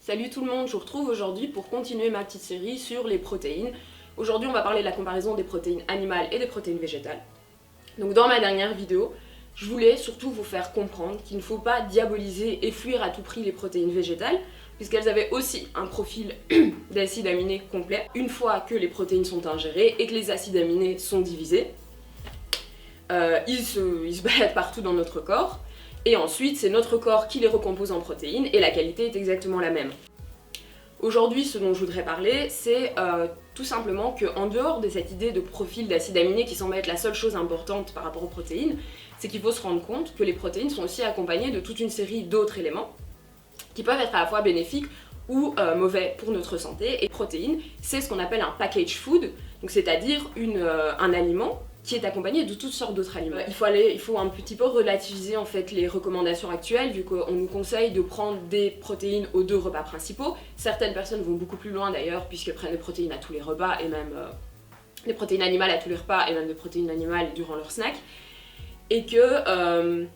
Salut tout le monde, je vous retrouve aujourd'hui pour continuer ma petite série sur les protéines. Aujourd'hui on va parler de la comparaison des protéines animales et des protéines végétales. Donc dans ma dernière vidéo, je voulais surtout vous faire comprendre qu'il ne faut pas diaboliser et fuir à tout prix les protéines végétales, puisqu'elles avaient aussi un profil d'acides aminés complet. Une fois que les protéines sont ingérées et que les acides aminés sont divisés, ils se baladent partout dans notre corps. Et ensuite, c'est notre corps qui les recompose en protéines et la qualité est exactement la même. Aujourd'hui, ce dont je voudrais parler, c'est tout simplement qu'en dehors de cette idée de profil d'acides aminés qui semble être la seule chose importante par rapport aux protéines, c'est qu'il faut se rendre compte que les protéines sont aussi accompagnées de toute une série d'autres éléments qui peuvent être à la fois bénéfiques ou mauvais pour notre santé. Et protéines, c'est ce qu'on appelle un package food, donc c'est-à-dire un aliment qui est accompagné de toutes sortes d'autres aliments. Il faut un petit peu relativiser en fait les recommandations actuelles, vu qu'on nous conseille de prendre des protéines aux 2 repas principaux. Certaines personnes vont beaucoup plus loin d'ailleurs, puisqu'elles prennent des protéines à tous les repas, et même des protéines animales à tous les repas, et même des protéines animales durant leur snack. Et que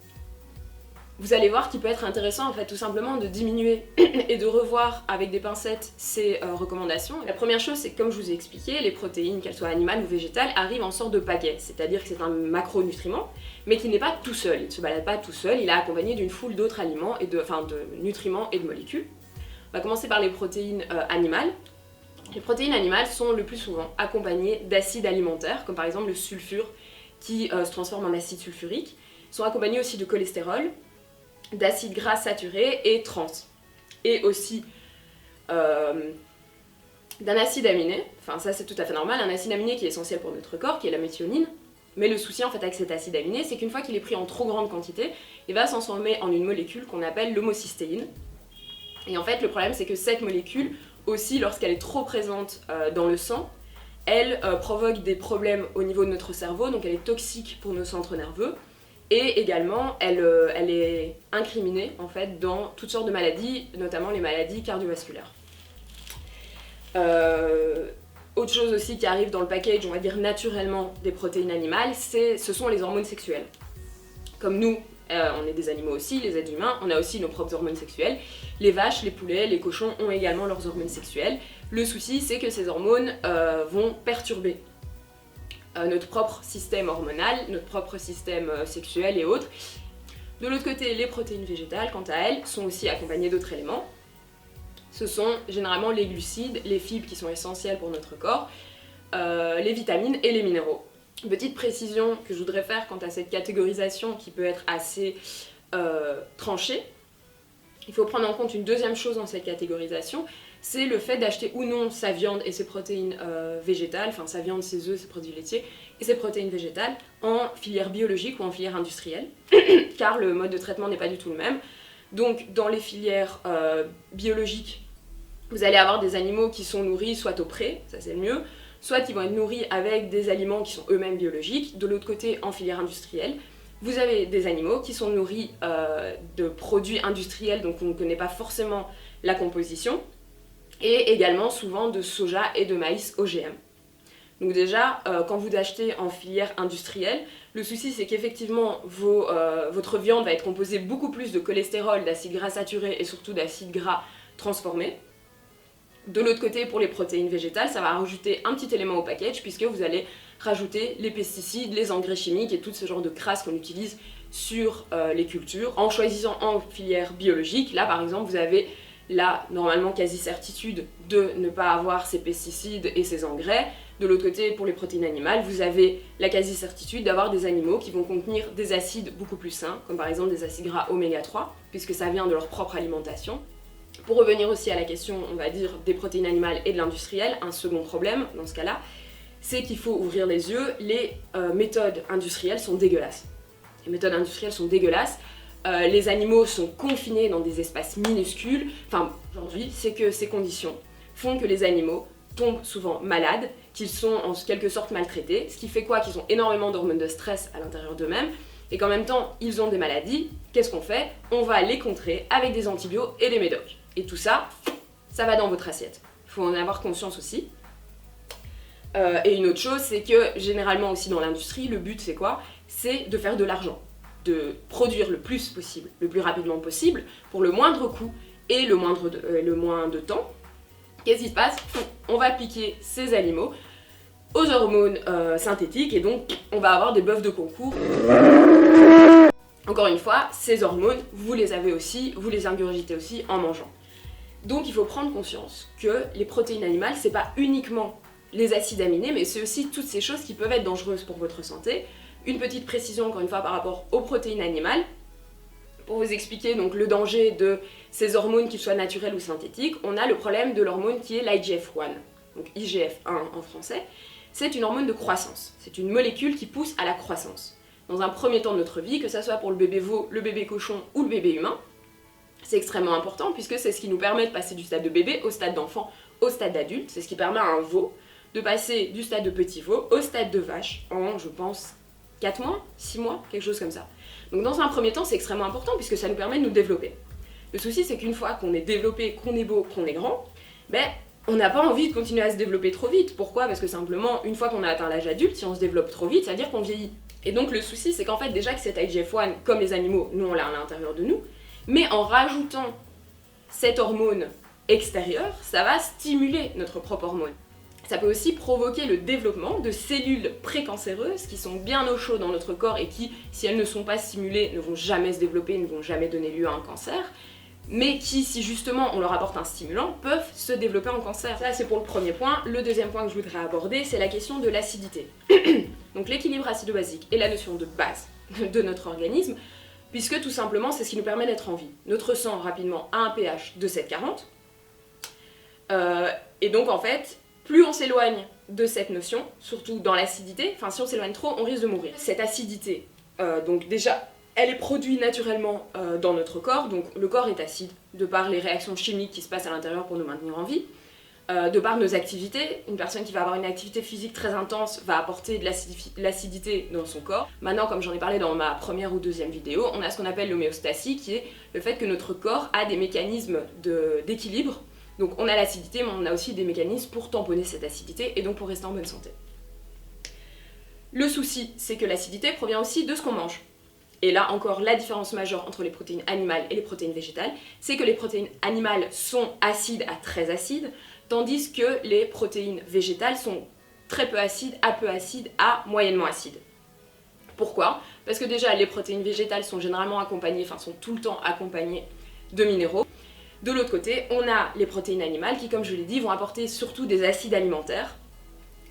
vous allez voir qu'il peut être intéressant en fait tout simplement de diminuer et de revoir avec des pincettes ces recommandations. La première chose, c'est que comme je vous ai expliqué, les protéines, qu'elles soient animales ou végétales, arrivent en sorte de paquet, c'est-à-dire que c'est un macronutriment, mais qui n'est pas tout seul, il ne se balade pas tout seul, il est accompagné d'une foule d'autres aliments, de nutriments et de molécules. On va commencer par les protéines animales. Les protéines animales sont le plus souvent accompagnées d'acides alimentaires, comme par exemple le sulfure qui se transforme en acide sulfurique, sont accompagnées aussi de cholestérol, d'acides gras saturés et trans, et aussi d'un acide aminé, enfin ça c'est tout à fait normal, un acide aminé qui est essentiel pour notre corps, qui est la méthionine, mais le souci en fait avec cet acide aminé, c'est qu'une fois qu'il est pris en trop grande quantité, il va se transformer en une molécule qu'on appelle l'homocystéine, et en fait le problème c'est que cette molécule, aussi lorsqu'elle est trop présente dans le sang, elle provoque des problèmes au niveau de notre cerveau, donc elle est toxique pour nos centres nerveux. Et également, elle est incriminée en fait dans toutes sortes de maladies, notamment les maladies cardiovasculaires. Autre chose aussi qui arrive dans le package, on va dire naturellement des protéines animales, ce sont les hormones sexuelles. Comme nous, on est des animaux aussi, les êtres humains, on a aussi nos propres hormones sexuelles. Les vaches, les poulets, les cochons ont également leurs hormones sexuelles. Le souci, c'est que ces hormones vont perturber notre propre système hormonal, notre propre système sexuel et autres. De l'autre côté, les protéines végétales, quant à elles, sont aussi accompagnées d'autres éléments. Ce sont généralement les glucides, les fibres qui sont essentielles pour notre corps, les vitamines et les minéraux. Une petite précision que je voudrais faire quant à cette catégorisation qui peut être assez tranchée. Il faut prendre en compte une deuxième chose dans cette catégorisation, c'est le fait d'acheter ou non sa viande et ses protéines végétales, enfin sa viande, ses œufs, ses produits laitiers et ses protéines végétales en filière biologique ou en filière industrielle, car le mode de traitement n'est pas du tout le même. Donc dans les filières biologiques, vous allez avoir des animaux qui sont nourris soit au pré, ça c'est le mieux, soit ils vont être nourris avec des aliments qui sont eux-mêmes biologiques. De l'autre côté, en filière industrielle, vous avez des animaux qui sont nourris de produits industriels, donc on ne connaît pas forcément la composition, et également souvent de soja et de maïs OGM. Donc déjà, quand vous achetez en filière industrielle, le souci c'est qu'effectivement votre viande va être composée beaucoup plus de cholestérol, d'acides gras saturés et surtout d'acides gras transformés. De l'autre côté, pour les protéines végétales, ça va rajouter un petit élément au package puisque vous allez rajouter les pesticides, les engrais chimiques et tout ce genre de crasse qu'on utilise sur les cultures. En choisissant en filière biologique, là par exemple vous avez normalement quasi-certitude de ne pas avoir ces pesticides et ces engrais. De l'autre côté, pour les protéines animales, vous avez la quasi-certitude d'avoir des animaux qui vont contenir des acides beaucoup plus sains, comme par exemple des acides gras oméga 3, puisque ça vient de leur propre alimentation. Pour revenir aussi à la question, on va dire, des protéines animales et de l'industriel, un second problème dans ce cas-là, c'est qu'il faut ouvrir les yeux, les méthodes industrielles sont dégueulasses. Les méthodes industrielles sont dégueulasses. Les animaux sont confinés dans des espaces minuscules. Enfin, aujourd'hui, c'est que ces conditions font que les animaux tombent souvent malades, qu'ils sont en quelque sorte maltraités, ce qui fait quoi? Qu'ils ont énormément d'hormones de stress à l'intérieur d'eux-mêmes, et qu'en même temps, ils ont des maladies. Qu'est-ce qu'on fait? On va les contrer avec des antibiotiques et des médocs. Et tout ça, ça va dans votre assiette. Il faut en avoir conscience aussi. Et une autre chose, c'est que généralement aussi dans l'industrie, le but c'est quoi? C'est de faire de l'argent, de produire le plus possible, le plus rapidement possible, pour le moindre coût, et le moins de temps. Qu'est-ce qui se passe? On va piquer ces animaux aux hormones synthétiques et donc on va avoir des bœufs de concours. Encore une fois, ces hormones, vous les avez aussi, vous les ingurgitez aussi en mangeant. Donc il faut prendre conscience que les protéines animales, c'est pas uniquement les acides aminés, mais c'est aussi toutes ces choses qui peuvent être dangereuses pour votre santé. Une petite précision encore une fois par rapport aux protéines animales, pour vous expliquer donc le danger de ces hormones, qu'ils soient naturelles ou synthétiques, on a le problème de l'hormone qui est l'IGF-1, donc IGF-1 en français. C'est une hormone de croissance, c'est une molécule qui pousse à la croissance. Dans un premier temps de notre vie, que ce soit pour le bébé veau, le bébé cochon ou le bébé humain, c'est extrêmement important puisque c'est ce qui nous permet de passer du stade de bébé au stade d'enfant, au stade d'adulte. C'est ce qui permet à un veau de passer du stade de petit veau au stade de vache en, je pense, 4 mois, 6 mois, quelque chose comme ça. Donc dans un premier temps, c'est extrêmement important puisque ça nous permet de nous développer. Le souci, c'est qu'une fois qu'on est développé, qu'on est beau, qu'on est grand, on n'a pas envie de continuer à se développer trop vite. Pourquoi? Parce que simplement, une fois qu'on a atteint l'âge adulte, si on se développe trop vite, ça veut dire qu'on vieillit. Et donc le souci, c'est qu'en fait, déjà que cet IGF-1, comme les animaux, nous on l'a à l'intérieur de nous, mais en rajoutant cette hormone extérieure, ça va stimuler notre propre hormone. Ça peut aussi provoquer le développement de cellules précancéreuses qui sont bien au chaud dans notre corps et qui, si elles ne sont pas stimulées, ne vont jamais se développer, ne vont jamais donner lieu à un cancer, mais qui, si justement on leur apporte un stimulant, peuvent se développer en cancer. Ça, c'est pour le premier point. Le deuxième point que je voudrais aborder, c'est la question de l'acidité. Donc l'équilibre acido-basique est la notion de base de notre organisme, puisque tout simplement, c'est ce qui nous permet d'être en vie. Notre sang, rapidement, a un pH de 7,40, et donc en fait, plus on s'éloigne de cette notion, surtout dans l'acidité, enfin si on s'éloigne trop, on risque de mourir. Cette acidité, donc déjà, elle est produite naturellement dans notre corps, donc le corps est acide, de par les réactions chimiques qui se passent à l'intérieur pour nous maintenir en vie, de par nos activités. Une personne qui va avoir une activité physique très intense va apporter de l'acidité dans son corps. Maintenant, comme j'en ai parlé dans ma première ou deuxième vidéo, on a ce qu'on appelle l'homéostasie, qui est le fait que notre corps a des mécanismes d'équilibre. Donc on a l'acidité, mais on a aussi des mécanismes pour tamponner cette acidité et donc pour rester en bonne santé. Le souci, c'est que l'acidité provient aussi de ce qu'on mange. Et là encore, la différence majeure entre les protéines animales et les protéines végétales, c'est que les protéines animales sont acides à très acides, tandis que les protéines végétales sont très peu acides à moyennement acides. Pourquoi? Parce que déjà, les protéines végétales sont généralement accompagnées, enfin sont tout le temps accompagnées de minéraux. De l'autre côté, on a les protéines animales qui, comme je l'ai dit, vont apporter surtout des acides alimentaires,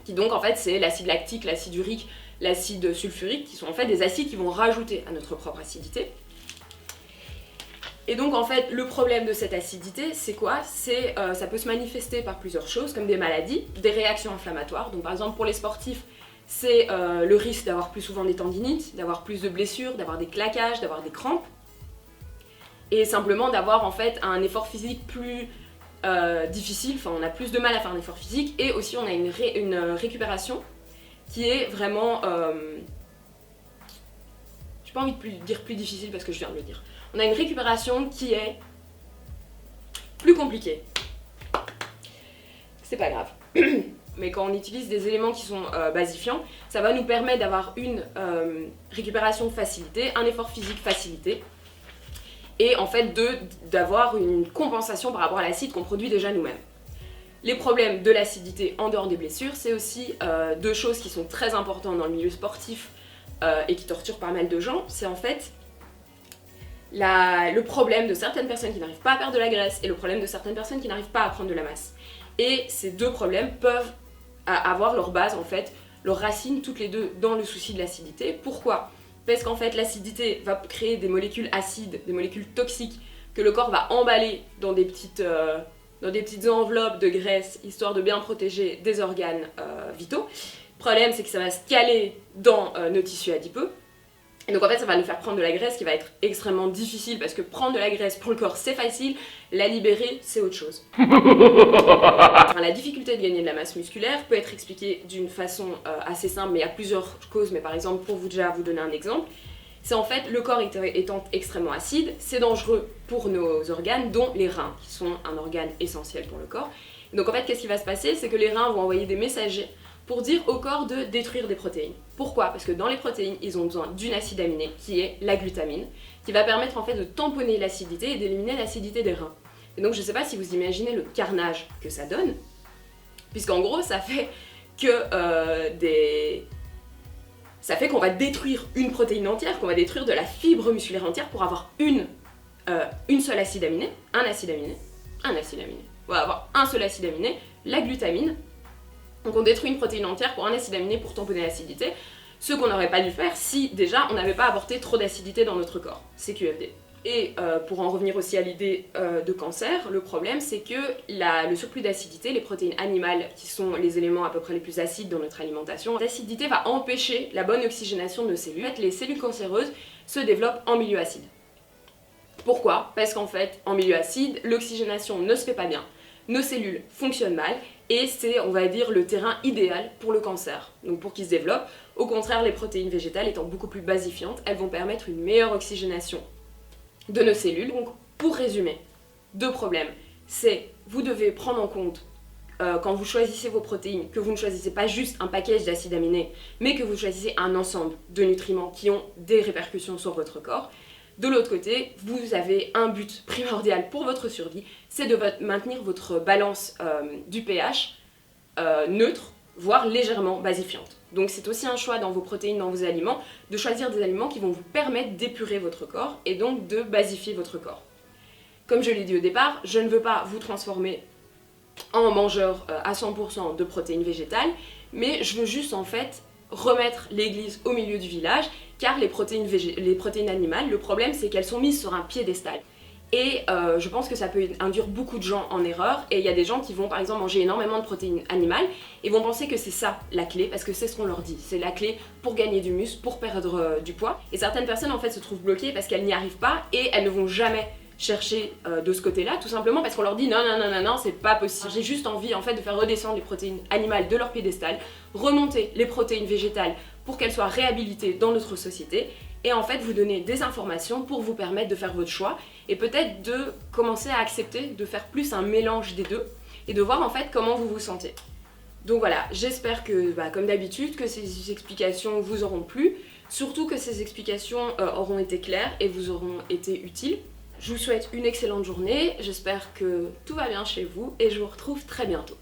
qui donc en fait c'est l'acide lactique, l'acide urique, l'acide sulfurique, qui sont en fait des acides qui vont rajouter à notre propre acidité. Et donc en fait, le problème de cette acidité, c'est quoi? Ça peut se manifester par plusieurs choses, comme des maladies, des réactions inflammatoires. Donc par exemple pour les sportifs, c'est le risque d'avoir plus souvent des tendinites, d'avoir plus de blessures, d'avoir des claquages, d'avoir des crampes. Et simplement d'avoir en fait un effort physique plus difficile, enfin on a plus de mal à faire un effort physique, et aussi on a une récupération qui est vraiment... j'ai pas envie de dire plus difficile parce que je viens de le dire. On a une récupération qui est plus compliquée. C'est pas grave. Mais quand on utilise des éléments qui sont basifiants, ça va nous permettre d'avoir une récupération facilitée, un effort physique facilité, et en fait d'avoir une compensation par rapport à l'acide qu'on produit déjà nous-mêmes. Les problèmes de l'acidité en dehors des blessures, c'est aussi deux choses qui sont très importantes dans le milieu sportif et qui torturent pas mal de gens. C'est en fait le problème de certaines personnes qui n'arrivent pas à perdre de la graisse et le problème de certaines personnes qui n'arrivent pas à prendre de la masse. Et ces deux problèmes peuvent avoir leur base, en fait, leurs racines toutes les deux dans le souci de l'acidité. Pourquoi ? Parce qu'en fait l'acidité va créer des molécules acides, des molécules toxiques que le corps va emballer dans des petites enveloppes de graisse, histoire de bien protéger des organes vitaux. Le problème, c'est que ça va se caler dans nos tissus adipeux. Et donc en fait, ça va nous faire prendre de la graisse qui va être extrêmement difficile, parce que prendre de la graisse pour le corps, c'est facile, la libérer, c'est autre chose. Enfin, la difficulté de gagner de la masse musculaire peut être expliquée d'une façon assez simple, mais il y a plusieurs causes. Mais par exemple, pour vous donner un exemple, c'est en fait le corps étant extrêmement acide, c'est dangereux pour nos organes, dont les reins, qui sont un organe essentiel pour le corps. Et donc en fait, qu'est-ce qui va se passer? C'est que les reins vont envoyer des messagers pour dire au corps de détruire des protéines. Pourquoi? Parce que dans les protéines, ils ont besoin d'une acide aminé, qui est la glutamine, qui va permettre en fait de tamponner l'acidité et d'éliminer l'acidité des reins. Et donc je sais pas si vous imaginez le carnage que ça donne, puisqu'en gros ça fait que ça fait qu'on va détruire une protéine entière, qu'on va détruire de la fibre musculaire entière pour avoir une seule acide aminé, un acide aminé. On va avoir un seul acide aminé, la glutamine. Donc on détruit une protéine entière pour un acide aminé pour tamponner l'acidité, ce qu'on n'aurait pas dû faire si déjà on n'avait pas apporté trop d'acidité dans notre corps, c'est QFD. Et pour en revenir aussi à l'idée de cancer, le problème c'est que le surplus d'acidité, les protéines animales qui sont les éléments à peu près les plus acides dans notre alimentation, l'acidité va empêcher la bonne oxygénation de nos cellules. En fait, les cellules cancéreuses se développent en milieu acide. Pourquoi? Parce qu'en fait, en milieu acide, l'oxygénation ne se fait pas bien, nos cellules fonctionnent mal, et c'est, on va dire, le terrain idéal pour le cancer, donc pour qu'il se développe. Au contraire, les protéines végétales étant beaucoup plus basifiantes, elles vont permettre une meilleure oxygénation de nos cellules. Donc, pour résumer, 2 problèmes. C'est, vous devez prendre en compte, quand vous choisissez vos protéines, que vous ne choisissez pas juste un package d'acides aminés, mais que vous choisissez un ensemble de nutriments qui ont des répercussions sur votre corps. De l'autre côté, vous avez un but primordial pour votre survie, c'est de maintenir votre balance du pH neutre, voire légèrement basifiante. Donc c'est aussi un choix dans vos protéines, dans vos aliments, de choisir des aliments qui vont vous permettre d'épurer votre corps et donc de basifier votre corps. Comme je l'ai dit au départ, je ne veux pas vous transformer en mangeur à 100% de protéines végétales, mais je veux juste en fait remettre l'église au milieu du village, car les protéines animales, le problème c'est qu'elles sont mises sur un piédestal. Et je pense que ça peut induire beaucoup de gens en erreur, et il y a des gens qui vont par exemple manger énormément de protéines animales et vont penser que c'est ça la clé, parce que c'est ce qu'on leur dit, c'est la clé pour gagner du muscle, pour perdre du poids. Et certaines personnes en fait se trouvent bloquées parce qu'elles n'y arrivent pas et elles ne vont jamais chercher de ce côté-là, tout simplement parce qu'on leur dit non, c'est pas possible. J'ai juste envie en fait de faire redescendre les protéines animales de leur piédestal, remonter les protéines végétales pour qu'elles soient réhabilitées dans notre société, et en fait vous donner des informations pour vous permettre de faire votre choix et peut-être de commencer à accepter de faire plus un mélange des deux et de voir en fait comment vous vous sentez. Donc voilà, j'espère que, comme d'habitude, que ces explications vous auront plu, surtout que ces explications auront été claires et vous auront été utiles. Je vous souhaite une excellente journée, j'espère que tout va bien chez vous et je vous retrouve très bientôt.